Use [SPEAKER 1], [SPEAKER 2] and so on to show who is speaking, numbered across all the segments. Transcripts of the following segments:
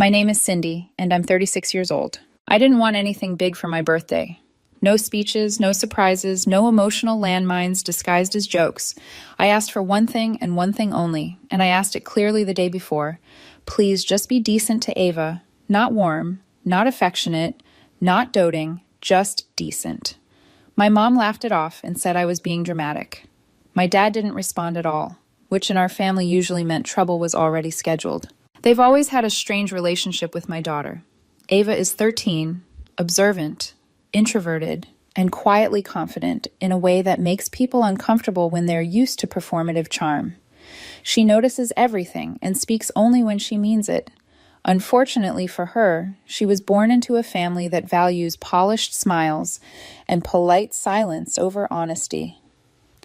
[SPEAKER 1] My name is Cindy, and I'm 36 years old. I didn't want anything big for my birthday. No speeches, no surprises, no emotional landmines disguised as jokes. I asked for one thing and one thing only, and I asked it clearly the day before. Please just be decent to Ava. Not warm, not affectionate, not doting, just decent. My mom laughed it off and said I was being dramatic. My dad didn't respond at all, which in our family usually meant trouble was already scheduled. They've always had a strange relationship with my daughter. Ava is 13, observant, introverted, and quietly confident in a way that makes people uncomfortable when they're used to performative charm. She notices everything and speaks only when she means it. Unfortunately for her, she was born into a family that values polished smiles and polite silence over honesty.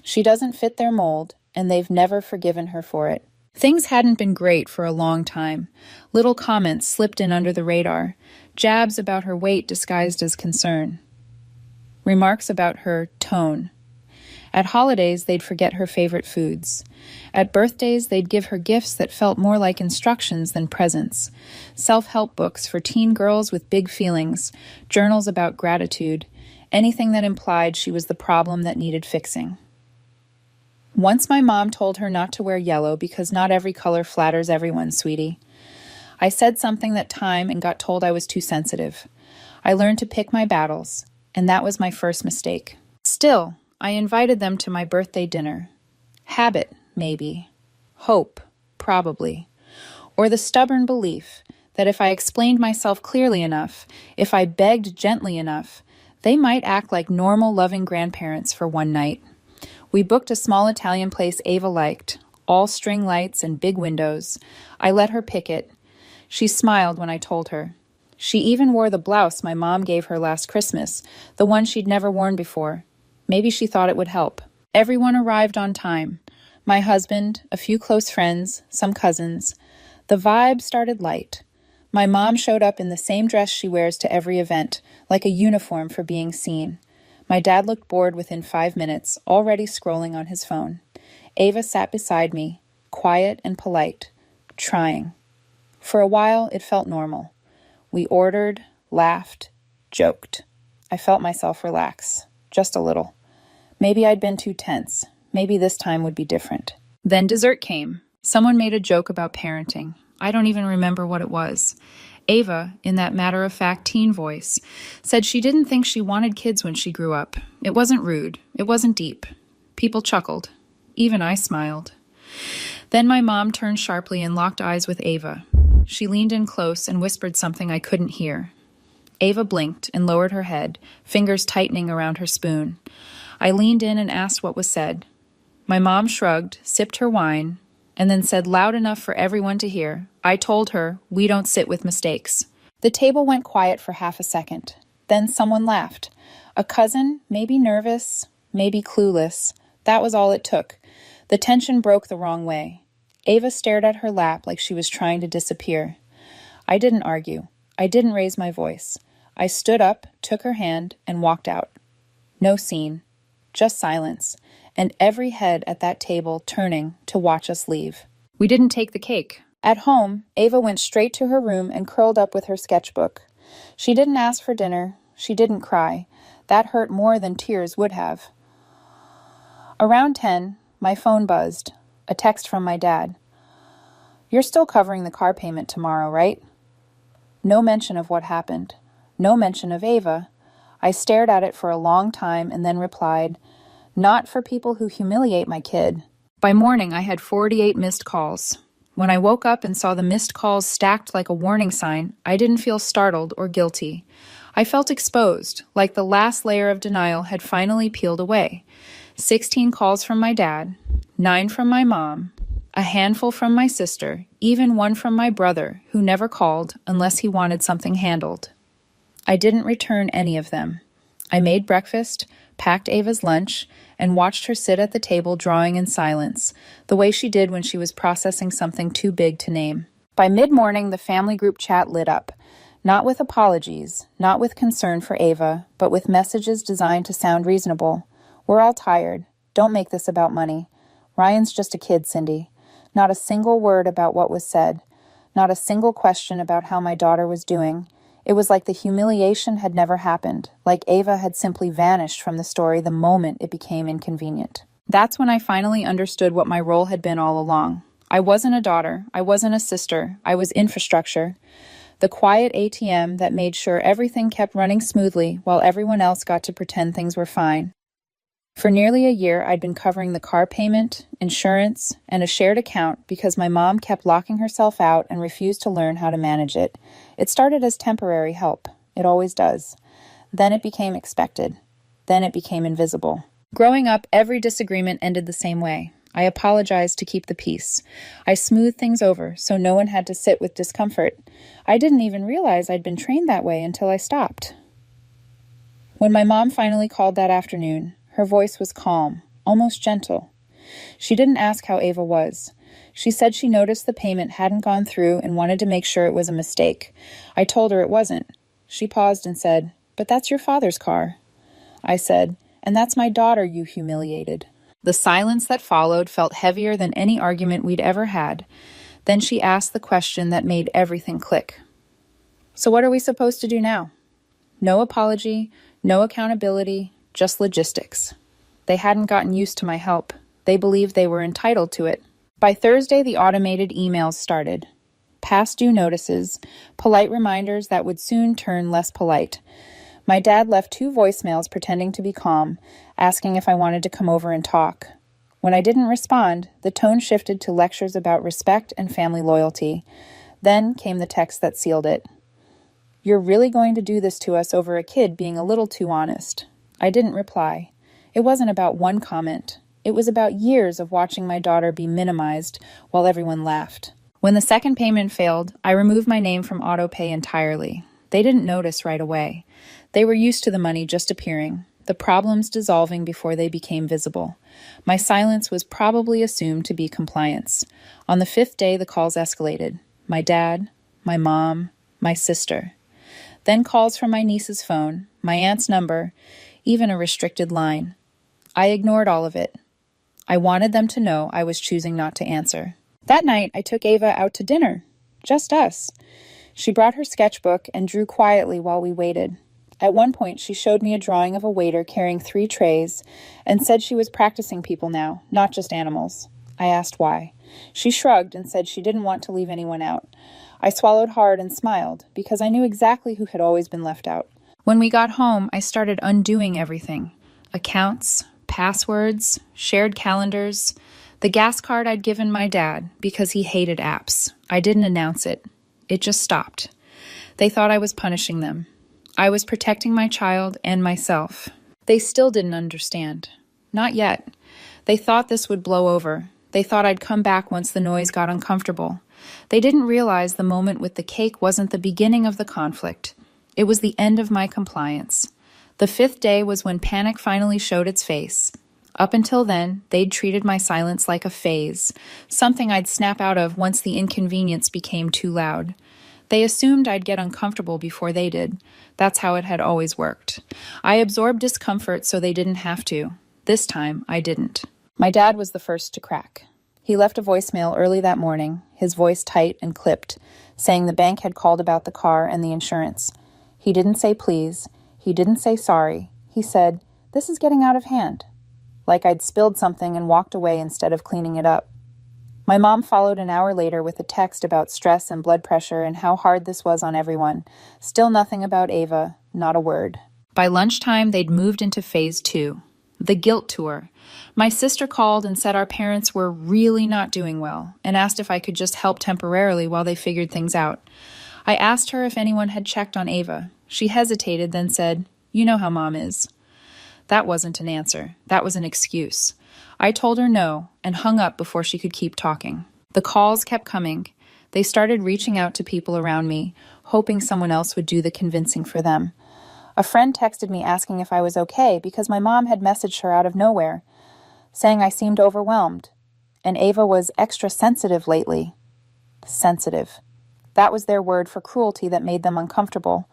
[SPEAKER 1] She doesn't fit their mold, and they've never forgiven her for it. Things hadn't been great for a long time. Little comments slipped in under the radar, jabs about her weight disguised as concern, remarks about her tone. At holidays, they'd forget her favorite foods. At birthdays, they'd give her gifts that felt more like instructions than presents. Self-help books for teen girls with big feelings, journals about gratitude, anything that implied she was the problem that needed fixing. Once my mom told her not to wear yellow because not every color flatters everyone, sweetie. I said something that time and got told I was too sensitive. I learned to pick my battles, and that was my first mistake. Still, I invited them to my birthday dinner. Habit, maybe. Hope, probably. Or the stubborn belief that if I explained myself clearly enough, if I begged gently enough, they might act like normal, loving grandparents for one night. We booked a small Italian place Ava liked, all string lights and big windows. I let her pick it. She smiled when I told her. She even wore the blouse my mom gave her last Christmas, the one she'd never worn before. Maybe she thought it would help. Everyone arrived on time. My husband, a few close friends, some cousins. The vibe started light. My mom showed up in the same dress she wears to every event, like a uniform for being seen. My dad looked bored within 5 minutes, already scrolling on his phone. Ava sat beside me, quiet and polite, trying. For a while, it felt normal. We ordered, laughed, joked. I felt myself relax, just a little. Maybe I'd been too tense. Maybe this time would be different. Then dessert came. Someone made a joke about parenting. I don't even remember what it was. Ava, in that matter-of-fact teen voice, said she didn't think she wanted kids when she grew up. It wasn't rude. It wasn't deep. People chuckled. Even I smiled. Then my mom turned sharply and locked eyes with Ava. She leaned in close and whispered something I couldn't hear. Ava blinked and lowered her head, fingers tightening around her spoon. I leaned in and asked what was said. My mom shrugged, sipped her wine, and then said loud enough for everyone to hear, I told her, we don't sit with mistakes. The table went quiet for half a second. Then someone laughed. A cousin, maybe nervous, maybe clueless. That was all it took. The tension broke the wrong way. Ava stared at her lap like she was trying to disappear. I didn't argue. I didn't raise my voice. I stood up, took her hand, and walked out. No scene. Just silence. And every head at that table turning to watch us leave. We didn't take the cake. At home, Ava went straight to her room and curled up with her sketchbook. She didn't ask for dinner. She didn't cry. That hurt more than tears would have. Around 10, my phone buzzed. A text from my dad. You're still covering the car payment tomorrow, right? No mention of what happened. No mention of Ava. I stared at it for a long time and then replied, not for people who humiliate my kid. By morning, I had 48 missed calls. When I woke up and saw the missed calls stacked like a warning sign, I didn't feel startled or guilty. I felt exposed, like the last layer of denial had finally peeled away. 16 calls from my dad, 9 from my mom, a handful from my sister, even one from my brother, who never called unless he wanted something handled. I didn't return any of them. I made breakfast, packed Ava's lunch, and watched her sit at the table drawing in silence, the way she did when she was processing something too big to name. By mid-morning, the family group chat lit up, not with apologies, not with concern for Ava, but with messages designed to sound reasonable. We're all tired. Don't make this about money. Ryan's just a kid, Cindy. Not a single word about what was said. Not a single question about how my daughter was doing. It was like the humiliation had never happened, like Ava had simply vanished from the story the moment it became inconvenient. That's when I finally understood what my role had been all along. I wasn't a daughter, I wasn't a sister, I was infrastructure. The quiet ATM that made sure everything kept running smoothly while everyone else got to pretend things were fine. For nearly a year, I'd been covering the car payment, insurance, and a shared account because my mom kept locking herself out and refused to learn how to manage it. It started as temporary help. It always does. Then it became expected. Then it became invisible. Growing up, every disagreement ended the same way. I apologized to keep the peace. I smoothed things over so no one had to sit with discomfort. I didn't even realize I'd been trained that way until I stopped. When my mom finally called that afternoon, her voice was calm, almost gentle. She didn't ask how Ava was. She said she noticed the payment hadn't gone through and wanted to make sure it was a mistake. I told her it wasn't. She paused and said, "But that's your father's car." I said, "And that's my daughter you humiliated." The silence that followed felt heavier than any argument we'd ever had. Then she asked the question that made everything click. "So what are we supposed to do now?" No apology, no accountability, just logistics. They hadn't gotten used to my help. They believed they were entitled to it. By Thursday, the automated emails started. Past due notices, polite reminders that would soon turn less polite. My dad left 2 voicemails pretending to be calm, asking if I wanted to come over and talk. When I didn't respond, the tone shifted to lectures about respect and family loyalty. Then came the text that sealed it. "You're really going to do this to us over a kid being a little too honest." I didn't reply. It wasn't about one comment. It was about years of watching my daughter be minimized while everyone laughed. When the second payment failed, I removed my name from autopay entirely. They didn't notice right away. They were used to the money just appearing, the problems dissolving before they became visible. My silence was probably assumed to be compliance. On the 5th day, the calls escalated. My dad, my mom, my sister. Then calls from my niece's phone, my aunt's number, even a restricted line. I ignored all of it. I wanted them to know I was choosing not to answer. That night, I took Ava out to dinner. Just us. She brought her sketchbook and drew quietly while we waited. At one point, she showed me a drawing of a waiter carrying 3 trays and said she was practicing people now, not just animals. I asked why. She shrugged and said she didn't want to leave anyone out. I swallowed hard and smiled because I knew exactly who had always been left out. When we got home, I started undoing everything. Accounts, passwords, shared calendars, the gas card I'd given my dad because he hated apps. I didn't announce it. It just stopped. They thought I was punishing them. I was protecting my child and myself. They still didn't understand. Not yet. They thought this would blow over. They thought I'd come back once the noise got uncomfortable. They didn't realize the moment with the cake wasn't the beginning of the conflict. It was the end of my compliance. The 5th day was when panic finally showed its face. Up until then, they'd treated my silence like a phase, something I'd snap out of once the inconvenience became too loud. They assumed I'd get uncomfortable before they did. That's how it had always worked. I absorbed discomfort so they didn't have to. This time, I didn't. My dad was the first to crack. He left a voicemail early that morning, his voice tight and clipped, saying the bank had called about the car and the insurance. He didn't say please. He didn't say sorry. He said, "This is getting out of hand." Like I'd spilled something and walked away instead of cleaning it up. My mom followed an hour later with a text about stress and blood pressure and how hard this was on everyone. Still nothing about Ava, not a word. By lunchtime, they'd moved into phase 2, the guilt tour. My sister called and said our parents were really not doing well and asked if I could just help temporarily while they figured things out. I asked her if anyone had checked on Ava. She hesitated, then said, "You know how Mom is." That wasn't an answer. That was an excuse. I told her no and hung up before she could keep talking. The calls kept coming. They started reaching out to people around me, hoping someone else would do the convincing for them. A friend texted me asking if I was okay because my mom had messaged her out of nowhere, saying I seemed overwhelmed, and Ava was extra sensitive lately. Sensitive. That was their word for cruelty that made them uncomfortable.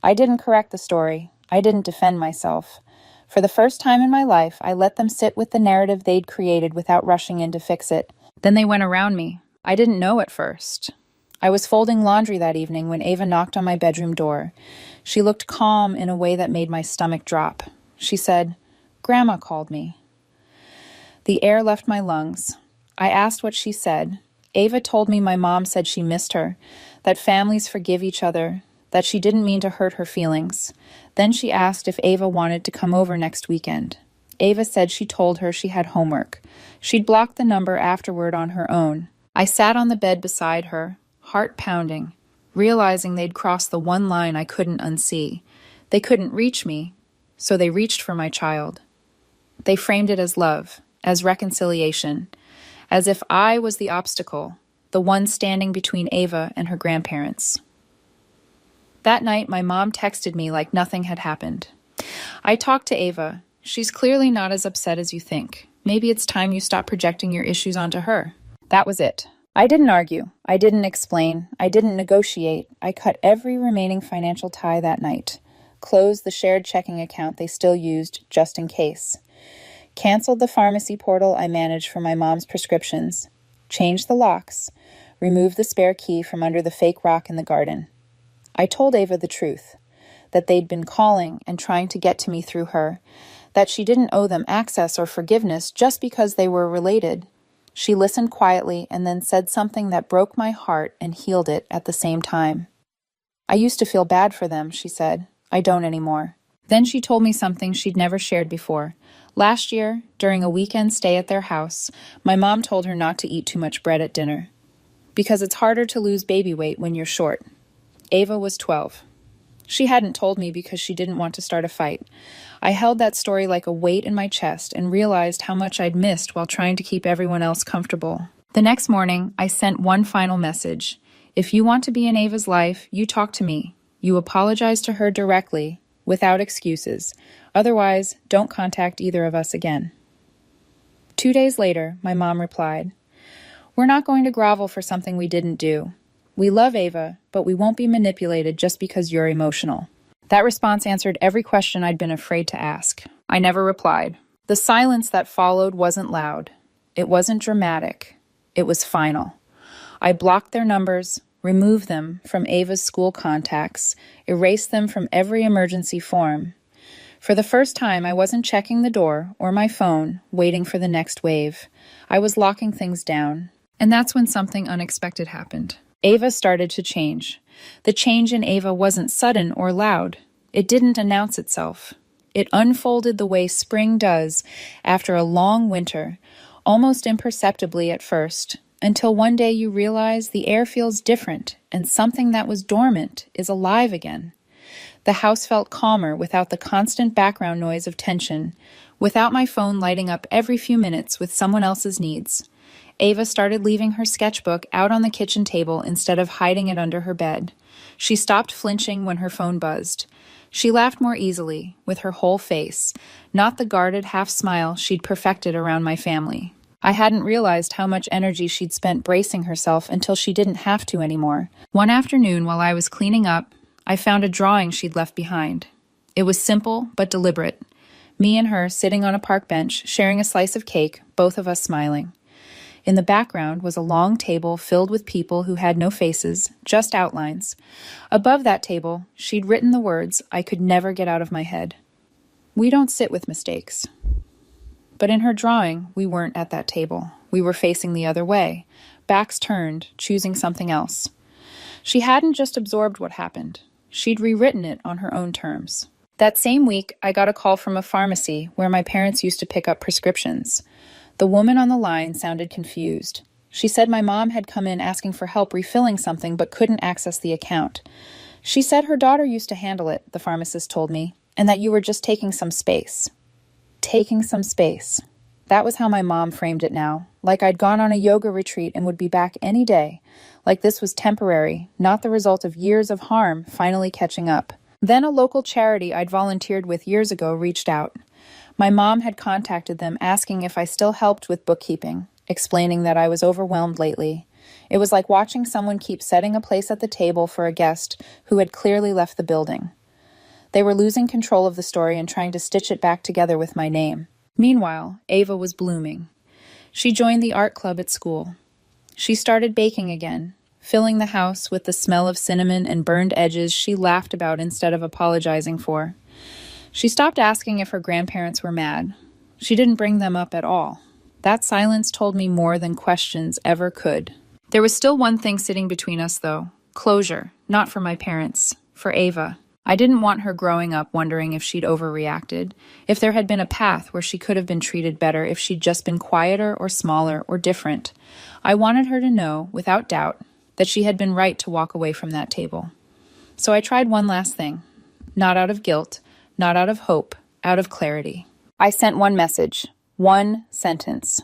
[SPEAKER 1] I didn't correct the story. I didn't defend myself. For the first time in my life, I let them sit with the narrative they'd created without rushing in to fix it. Then they went around me. I didn't know at first. I was folding laundry that evening when Ava knocked on my bedroom door. She looked calm in a way that made my stomach drop. She said, "Grandma called me." The air left my lungs. I asked what she said. Ava told me my mom said she missed her, that families forgive each other, that she didn't mean to hurt her feelings. Then she asked if Ava wanted to come over next weekend. Ava said she told her she had homework. She'd blocked the number afterward on her own. I sat on the bed beside her, heart pounding, realizing they'd crossed the one line I couldn't unsee. They couldn't reach me, so they reached for my child. They framed it as love, as reconciliation, as if I was the obstacle, the one standing between Ava and her grandparents. That night, my mom texted me like nothing had happened. I talked to Ava. She's clearly not as upset as you think. Maybe it's time you stop projecting your issues onto her. That was it. I didn't argue. I didn't explain. I didn't negotiate. I cut every remaining financial tie that night. Closed the shared checking account they still used just in case. Canceled the pharmacy portal I managed for my mom's prescriptions. Changed the locks. Removed the spare key from under the fake rock in the garden. I told Ava the truth, that they'd been calling and trying to get to me through her, that she didn't owe them access or forgiveness just because they were related. She listened quietly and then said something that broke my heart and healed it at the same time. "I used to feel bad for them," she said. "I don't anymore." Then she told me something she'd never shared before. Last year, during a weekend stay at their house, my mom told her not to eat too much bread at dinner, because it's harder to lose baby weight when you're short. Ava was 12. She hadn't told me because she didn't want to start a fight. I held that story like a weight in my chest and realized how much I'd missed while trying to keep everyone else comfortable. The next morning, I sent one final message. If you want to be in Ava's life, you talk to me. You apologize to her directly, without excuses. Otherwise, don't contact either of us again. 2 days later, my mom replied, "We're not going to grovel for something we didn't do. We love Ava, but we won't be manipulated just because you're emotional." That response answered every question I'd been afraid to ask. I never replied. The silence that followed wasn't loud. It wasn't dramatic. It was final. I blocked their numbers, removed them from Ava's school contacts, erased them from every emergency form. For the first time, I wasn't checking the door or my phone, waiting for the next wave. I was locking things down. And that's when something unexpected happened. Ava started to change. The change in Ava wasn't sudden or loud. It didn't announce itself. It unfolded the way spring does after a long winter, almost imperceptibly at first, until one day you realize the air feels different and something that was dormant is alive again. The house felt calmer without the constant background noise of tension, without my phone lighting up every few minutes with someone else's needs. Ava started leaving her sketchbook out on the kitchen table instead of hiding it under her bed. She stopped flinching when her phone buzzed. She laughed more easily, with her whole face, not the guarded half-smile she'd perfected around my family. I hadn't realized how much energy she'd spent bracing herself until she didn't have to anymore. One afternoon, while I was cleaning up, I found a drawing she'd left behind. It was simple but deliberate. Me and her sitting on a park bench, sharing a slice of cake, both of us smiling. In the background was a long table filled with people who had no faces, just outlines. Above that table, she'd written the words I could never get out of my head. "We don't sit with mistakes." But in her drawing, we weren't at that table. We were facing the other way, backs turned, choosing something else. She hadn't just absorbed what happened. She'd rewritten it on her own terms. That same week, I got a call from a pharmacy where my parents used to pick up prescriptions. The woman on the line sounded confused. She said my mom had come in asking for help refilling something but couldn't access the account. She said her daughter used to handle it, the pharmacist told me, and that you were just taking some space. Taking some space. That was how my mom framed it now, like I'd gone on a yoga retreat and would be back any day, like this was temporary, not the result of years of harm finally catching up. Then a local charity I'd volunteered with years ago reached out. My mom had contacted them asking if I still helped with bookkeeping, explaining that I was overwhelmed lately. It was like watching someone keep setting a place at the table for a guest who had clearly left the building. They were losing control of the story and trying to stitch it back together with my name. Meanwhile, Ava was blooming. She joined the art club at school. She started baking again, filling the house with the smell of cinnamon and burned edges she laughed about instead of apologizing for. She stopped asking if her grandparents were mad. She didn't bring them up at all. That silence told me more than questions ever could. There was still one thing sitting between us, though. Closure, not for my parents, for Ava. I didn't want her growing up wondering if she'd overreacted, if there had been a path where she could have been treated better if she'd just been quieter or smaller or different. I wanted her to know, without doubt, that she had been right to walk away from that table. So I tried one last thing. Not out of guilt, not out of hope, out of clarity. I sent one message, one sentence.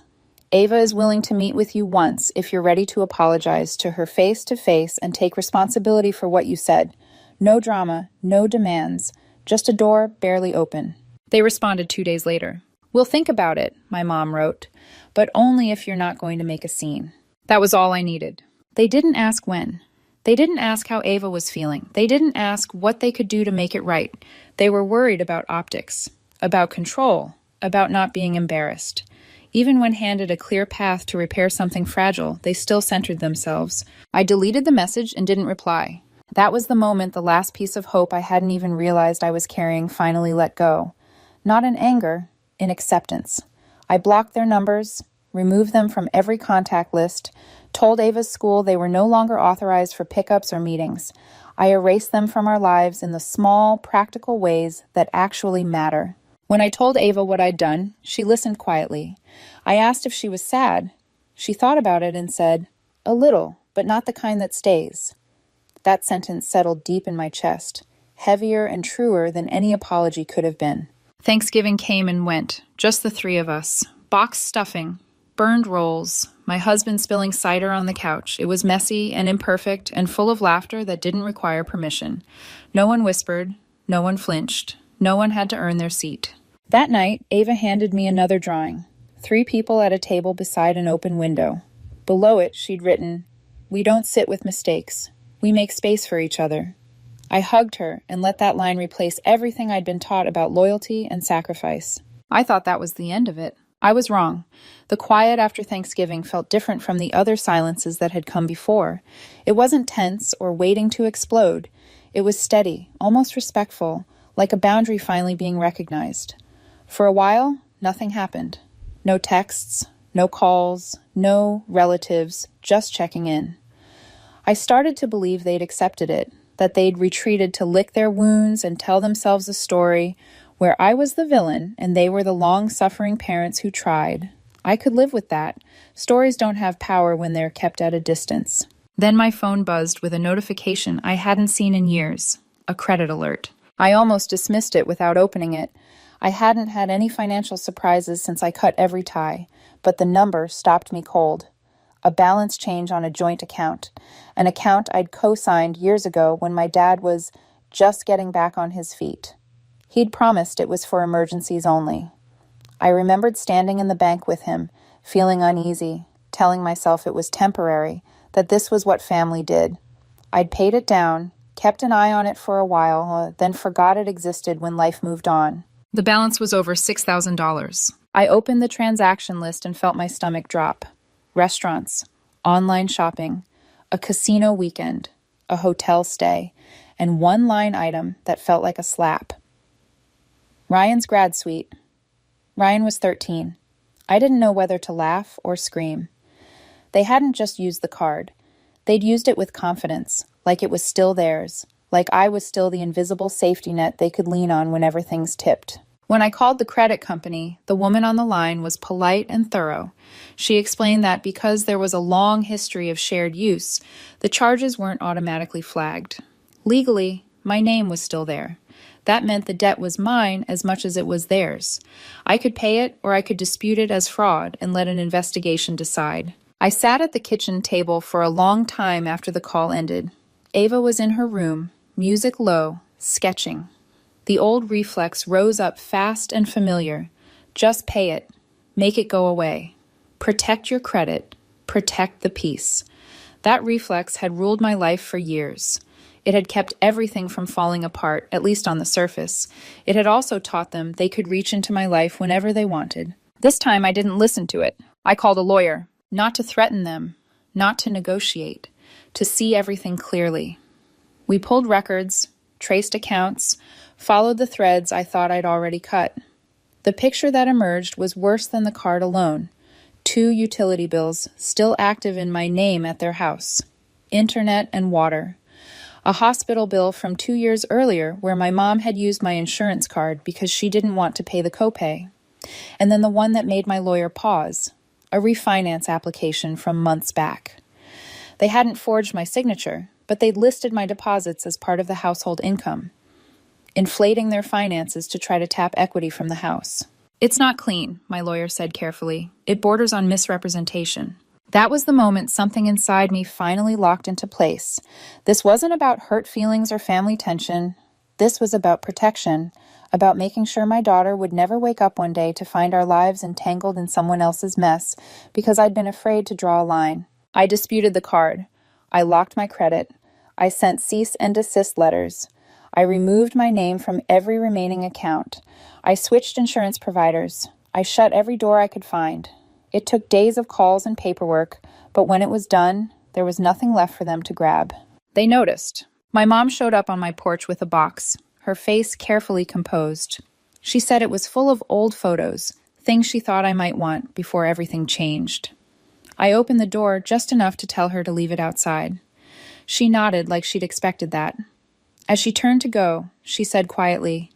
[SPEAKER 1] Ava is willing to meet with you once if you're ready to apologize to her face to face and take responsibility for what you said. No drama, no demands, just a door barely open. They responded 2 days later. We'll think about it, my mom wrote, but only if you're not going to make a scene. That was all I needed. They didn't ask when. They didn't ask how Ava was feeling. They didn't ask what they could do to make it right. They were worried about optics, about control, about not being embarrassed. Even when handed a clear path to repair something fragile, they still centered themselves. I deleted the message and didn't reply. That was the moment the last piece of hope I hadn't even realized I was carrying finally let go. Not in anger, in acceptance. I blocked their numbers, removed them from every contact list, told Ava's school they were no longer authorized for pickups or meetings. I erased them from our lives in the small, practical ways that actually matter. When I told Ava what I'd done, she listened quietly. I asked if she was sad. She thought about it and said, "A little, but not the kind that stays." That sentence settled deep in my chest, heavier and truer than any apology could have been. Thanksgiving came and went, just the three of us. Boxed stuffing, burned rolls, my husband spilling cider on the couch. It was messy and imperfect and full of laughter that didn't require permission. No one whispered, no one flinched, no one had to earn their seat. That night, Ava handed me another drawing. 3 people at a table beside an open window. Below it, she'd written, "We don't sit with mistakes. We make space for each other." I hugged her and let that line replace everything I'd been taught about loyalty and sacrifice. I thought that was the end of it. I was wrong. The quiet after Thanksgiving felt different from the other silences that had come before. It wasn't tense or waiting to explode. It was steady, almost respectful, like a boundary finally being recognized. For a while, nothing happened. No texts, no calls, no relatives, just checking in. I started to believe they'd accepted it, that they'd retreated to lick their wounds and tell themselves a story where I was the villain and they were the long-suffering parents who tried. I could live with that. Stories don't have power when they're kept at a distance. Then my phone buzzed with a notification I hadn't seen in years, a credit alert. I almost dismissed it without opening it. I hadn't had any financial surprises since I cut every tie, but the number stopped me cold. A balance change on a joint account, an account I'd co-signed years ago when my dad was just getting back on his feet. He'd promised it was for emergencies only. I remembered standing in the bank with him, feeling uneasy, telling myself it was temporary, that this was what family did. I'd paid it down, kept an eye on it for a while, then forgot it existed when life moved on. The balance was over $6,000. I opened the transaction list and felt my stomach drop. Restaurants, online shopping, a casino weekend, a hotel stay, and one line item that felt like a slap. Ryan's grad suite. Ryan was 13. I didn't know whether to laugh or scream. They hadn't just used the card. They'd used it with confidence, like it was still theirs, like I was still the invisible safety net they could lean on whenever things tipped. When I called the credit company, the woman on the line was polite and thorough. She explained that because there was a long history of shared use, the charges weren't automatically flagged. Legally, my name was still there. That meant the debt was mine as much as it was theirs. I could pay it or I could dispute it as fraud and let an investigation decide. I sat at the kitchen table for a long time after the call ended. Ava was in her room, music low, sketching. The old reflex rose up fast and familiar. Just pay it. Make it go away. Protect your credit. Protect the peace. That reflex had ruled my life for years. It had kept everything from falling apart, at least on the surface. It had also taught them they could reach into my life whenever they wanted. This time I didn't listen to it. I called a lawyer, not to threaten them, not to negotiate, to see everything clearly. We pulled records, traced accounts, followed the threads I thought I'd already cut. The picture that emerged was worse than the card alone. 2 utility bills still active in my name at their house. Internet and water. A hospital bill from 2 years earlier where my mom had used my insurance card because she didn't want to pay the copay. And then the one that made my lawyer pause. A refinance application from months back. They hadn't forged my signature, but they'd listed my deposits as part of the household income, inflating their finances to try to tap equity from the house. It's not clean, my lawyer said carefully. It borders on misrepresentation. That was the moment something inside me finally locked into place. This wasn't about hurt feelings or family tension. This was about protection, about making sure my daughter would never wake up one day to find our lives entangled in someone else's mess because I'd been afraid to draw a line. I disputed the card. I locked my credit. I sent cease and desist letters. I removed my name from every remaining account. I switched insurance providers. I shut every door I could find. It took days of calls and paperwork, but when it was done, there was nothing left for them to grab. They noticed. My mom showed up on my porch with a box, her face carefully composed. She said it was full of old photos, things she thought I might want before everything changed. I opened the door just enough to tell her to leave it outside. She nodded like she'd expected that. As she turned to go, she said quietly,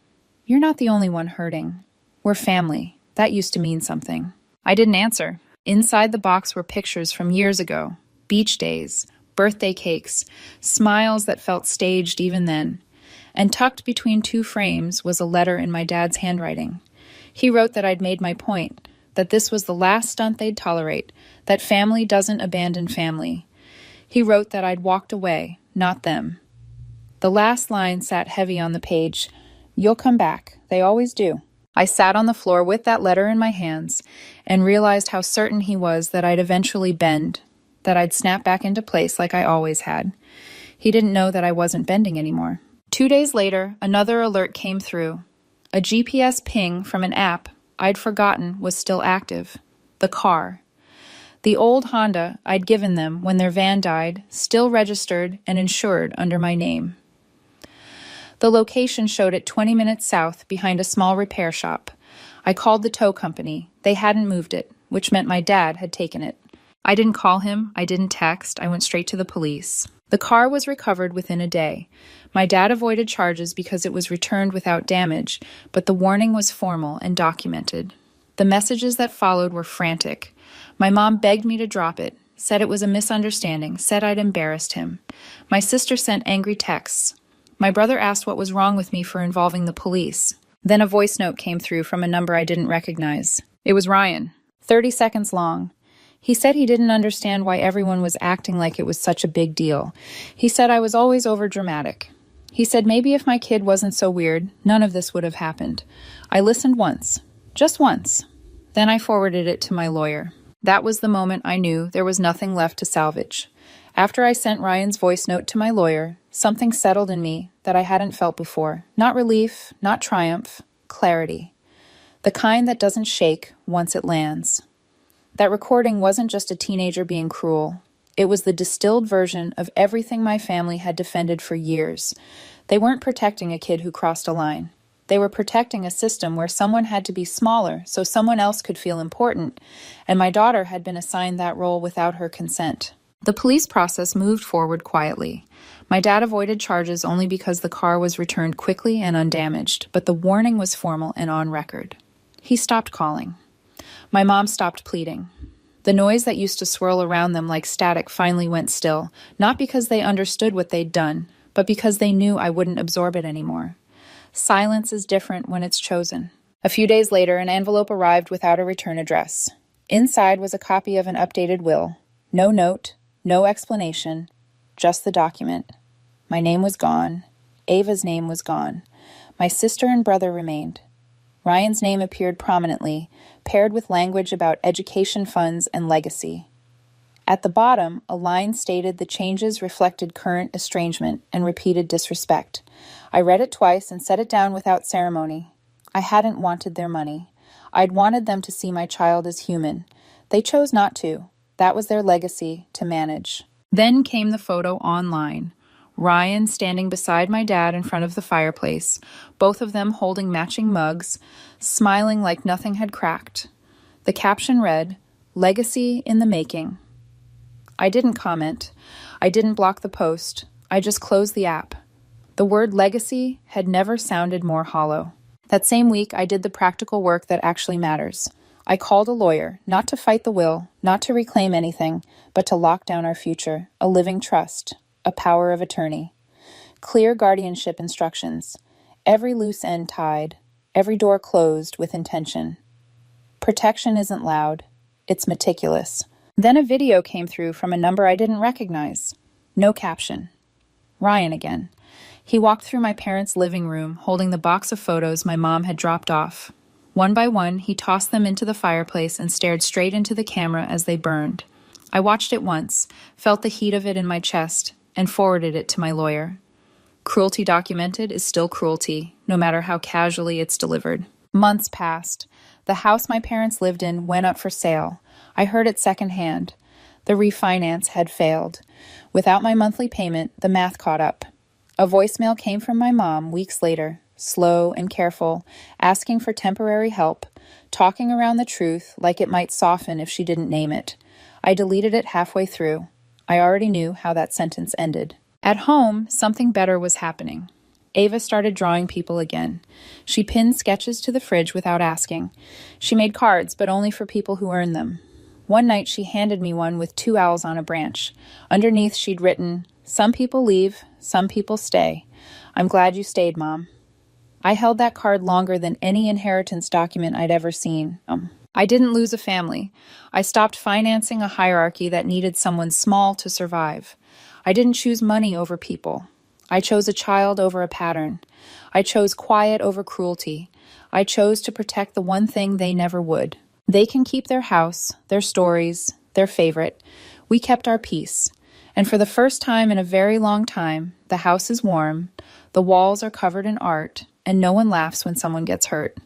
[SPEAKER 1] "You're not the only one hurting. We're family. That used to mean something." I didn't answer. Inside the box were pictures from years ago, beach days, birthday cakes, smiles that felt staged even then. And tucked between 2 frames was a letter in my dad's handwriting. He wrote that I'd made my point, that this was the last stunt they'd tolerate, that family doesn't abandon family. He wrote that I'd walked away, not them. The last line sat heavy on the page. "You'll come back. They always do." I sat on the floor with that letter in my hands and realized how certain he was that I'd eventually bend, that I'd snap back into place like I always had. He didn't know that I wasn't bending anymore. 2 days later, another alert came through. A GPS ping from an app I'd forgotten was still active. The car. The old Honda I'd given them when their van died, still registered and insured under my name. The location showed it 20 minutes south behind a small repair shop. I called the tow company. They hadn't moved it, which meant my dad had taken it. I didn't call him. I didn't text. I went straight to the police. The car was recovered within a day. My dad avoided charges because it was returned without damage, but the warning was formal and documented. The messages that followed were frantic. My mom begged me to drop it, said it was a misunderstanding, said I'd embarrassed him. My sister sent angry texts. My brother asked what was wrong with me for involving the police. Then a voice note came through from a number I didn't recognize. It was Ryan, 30 seconds long. He said he didn't understand why everyone was acting like it was such a big deal. He said I was always overdramatic. He said maybe if my kid wasn't so weird, none of this would have happened. I listened once. Just once. Then I forwarded it to my lawyer. That was the moment I knew there was nothing left to salvage. After I sent Ryan's voice note to my lawyer, something settled in me that I hadn't felt before. Not relief, not triumph, clarity. The kind that doesn't shake once it lands. That recording wasn't just a teenager being cruel. It was the distilled version of everything my family had defended for years. They weren't protecting a kid who crossed a line. They were protecting a system where someone had to be smaller so someone else could feel important, and my daughter had been assigned that role without her consent. The police process moved forward quietly. My dad avoided charges only because the car was returned quickly and undamaged, but the warning was formal and on record. He stopped calling. My mom stopped pleading. The noise that used to swirl around them like static finally went still, not because they understood what they'd done, but because they knew I wouldn't absorb it anymore. Silence is different when it's chosen. A few days later, an envelope arrived without a return address. Inside was a copy of an updated will. No note, no explanation, just the document. My name was gone. Ava's name was gone. My sister and brother remained. Ryan's name appeared prominently, paired with language about education funds and legacy. At the bottom, a line stated the changes reflected current estrangement and repeated disrespect. I read it twice and set it down without ceremony. I hadn't wanted their money. I'd wanted them to see my child as human. They chose not to. That was their legacy to manage. Then came the photo online. Ryan standing beside my dad in front of the fireplace, both of them holding matching mugs, smiling like nothing had cracked. The caption read, "Legacy in the making." I didn't comment. I didn't block the post. I just closed the app. The word legacy had never sounded more hollow. That same week, I did the practical work that actually matters. I called a lawyer, not to fight the will, not to reclaim anything, but to lock down our future, a living trust, a power of attorney. Clear guardianship instructions. Every loose end tied, every door closed with intention. Protection isn't loud, it's meticulous. Then a video came through from a number I didn't recognize. No caption. Ryan again. He walked through my parents' living room, holding the box of photos my mom had dropped off. One by one, he tossed them into the fireplace and stared straight into the camera as they burned. I watched it once, felt the heat of it in my chest, and forwarded it to my lawyer. Cruelty documented is still cruelty, no matter how casually it's delivered. Months passed. The house my parents lived in went up for sale. I heard it secondhand. The refinance had failed. Without my monthly payment, the math caught up. A voicemail came from my mom weeks later, slow and careful, asking for temporary help, talking around the truth like it might soften if she didn't name it. I deleted it halfway through. I already knew how that sentence ended. At home, something better was happening. Ava started drawing people again. She pinned sketches to the fridge without asking. She made cards, but only for people who earned them. One night she handed me one with 2 owls on a branch. Underneath she'd written, "Some people leave, some people stay. I'm glad you stayed, Mom." I held that card longer than any inheritance document I'd ever seen. I didn't lose a family. I stopped financing a hierarchy that needed someone small to survive. I didn't choose money over people. I chose a child over a pattern. I chose quiet over cruelty. I chose to protect the one thing they never would. They can keep their house, their stories, their favorite. We kept our peace. And for the first time in a very long time, the house is warm, the walls are covered in art, and no one laughs when someone gets hurt.